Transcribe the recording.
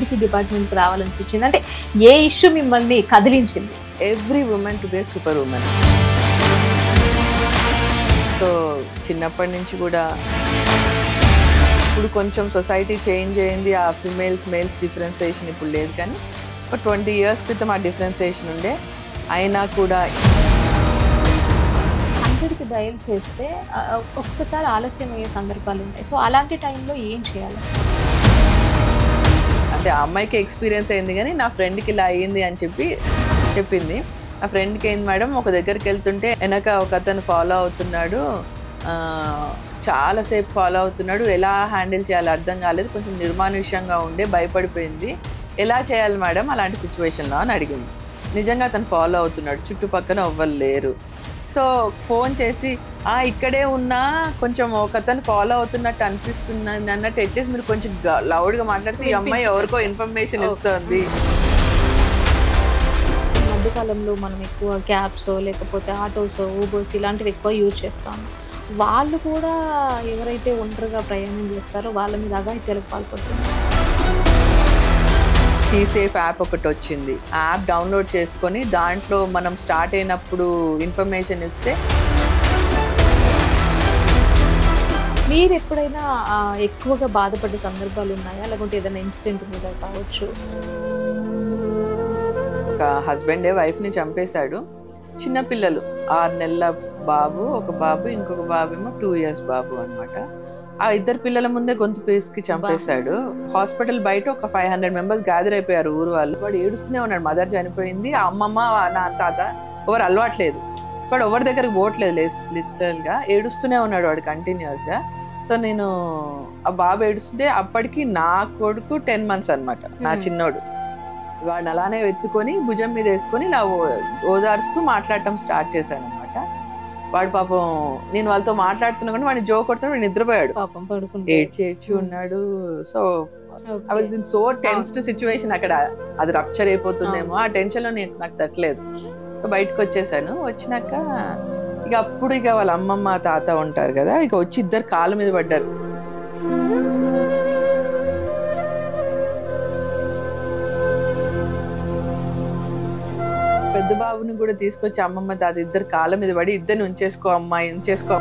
OTT డిపార్ట్మెంట్కి రావాలనిపించింది? అంటే ఏ ఇష్యూ మిమ్మల్ని కదిలించింది? Every women to be super women. So చిన్నప్పటి నుంచి కూడా ఇప్పుడు కొంచెం సొసైటీ చేంజ్ అయింది. ఆ ఫిమేల్స్ మేల్స్ డిఫరెన్సియేషన్ ఇప్పుడు లేదు, కానీ ఒక 20 years క్రితం ఆ డిఫరెన్సియేషన్ ఉండే. అయినా కూడా 100కి డయల్ చేస్తే ఒక్కసారి ఆలస్యం అయ్యే సందర్భాలు ఉంటాయి. సో అలాంటి టైంలో ఏం చేయాలి? అంటే ఆ అమ్మాయికి ఎక్స్పీరియన్స్ అయింది, కానీ నా ఫ్రెండ్కి ఇలా అయ్యింది అని చెప్పింది. నా ఫ్రెండ్కి ఏంది మేడం, ఒక దగ్గరికి వెళ్తుంటే వెనక ఒక అతను ఫాలో అవుతున్నాడు, చాలాసేపు ఫాలో అవుతున్నాడు, ఎలా హ్యాండిల్ చేయాలో అర్థం కాలేదు, కొంచెం నిర్మానుష్యంగా ఉండే, భయపడిపోయింది. ఎలా చేయాలి మేడం అలాంటి సిచ్యువేషన్లో అని అడిగింది. నిజంగా అతను ఫాలో అవుతున్నాడు, చుట్టుపక్కల ఎవ్వరు లేరు. సో ఫోన్ చేసి ఇక్కడే ఉన్నా కొంచెం ఒక అతను ఫాలో అవుతున్నట్టు అనిపిస్తుంది అన్నట్టు అట్లీస్ట్ మీరు కొంచెం లౌడ్గా మాట్లాడితే ఈ అమ్మాయి ఎవరికో ఇన్ఫర్మేషన్ ఇస్తుంది. మధ్యకాలంలో మనం ఎక్కువ క్యాబ్స్ లేకపోతే ఆటోస్ ఊబర్స్ ఇలాంటివి ఎక్కువ యూజ్ చేస్తాము. వాళ్ళు కూడా ఎవరైతే ఒంటరిగా ప్రయాణం చేస్తారో వాళ్ళ మీద అఘాయిత్యాలకు పాల్పడుతున్నారు. సేఫ్ యాప్ ఒకటి వచ్చింది, ఆ యాప్ డౌన్లోడ్ చేసుకొని దాంట్లో మనం స్టార్ట్ అయినప్పుడు ఇన్ఫర్మేషన్ ఇస్తే. మీరు ఎప్పుడైనా ఎక్కువగా బాధపడ్డ సందర్భాలు ఉన్నాయా, లేకుంటే ఏదైనా ఇన్సిడెంట్ మీద కావచ్చు? ఒక హస్బెండే వైఫ్ని చంపేశాడు. చిన్నపిల్లలు 6 నెలల బాబు, ఒక బాబు, ఇంకొక బాబు ఏమో 2 years బాబు అనమాట. ఆ ఇద్దరు పిల్లల ముందే గొంతు పీసుకి చంపేశాడు. హాస్పిటల్ బయట ఒక 500 members గ్యాదర్ అయిపోయారు ఊరు వాళ్ళు. వాడు ఏడుస్తూనే ఉన్నాడు, మదర్ చనిపోయింది, ఆ అమ్మమ్మ నా తాత ఎవరు అలవాట్లేదు. సో వాడు ఎవరి దగ్గరకు పోవట్లేదు, లిటరల్గా ఏడుస్తూనే ఉన్నాడు వాడు కంటిన్యూస్గా. సో నేను ఆ బాబు ఏడుస్తుంటే అప్పటికి నా కొడుకు 10 months అనమాట, నా చిన్నోడు. వాడిని అలానే ఎత్తుకొని భుజం మీద వేసుకొని ఇలా ఓదార్స్తూ మాట్లాడటం స్టార్ట్ చేశాను అనమాట. వాడు పాపం నేను వాళ్ళతో మాట్లాడుతున్నా కానీ వాడిని జో కొడుతున్నా, వాడు నిద్రపోయాడు, ఏడ్చి ఉన్నాడు. So I was in so tensed situation. అక్కడ అది రప్చర్ అయిపోతుందేమో ఆ టెన్షన్లో నాకు తట్టలేదు. సో బయటకు వచ్చేసాను. వచ్చినాక అప్పుడు వాళ్ళ అమ్మమ్మ తాత ఉంటారు కదా, వచ్చి ఇద్దరు కాళ్ళ మీద పడ్డారు. పెద్ద బాబుని కూడా తీసుకొచ్చి అమ్మమ్మ తాత ఇద్దరు కాళ్ళ మీద పడి, ఇద్దరిని ఉంచేసుకో అమ్మాయి ఉంచేసుకో.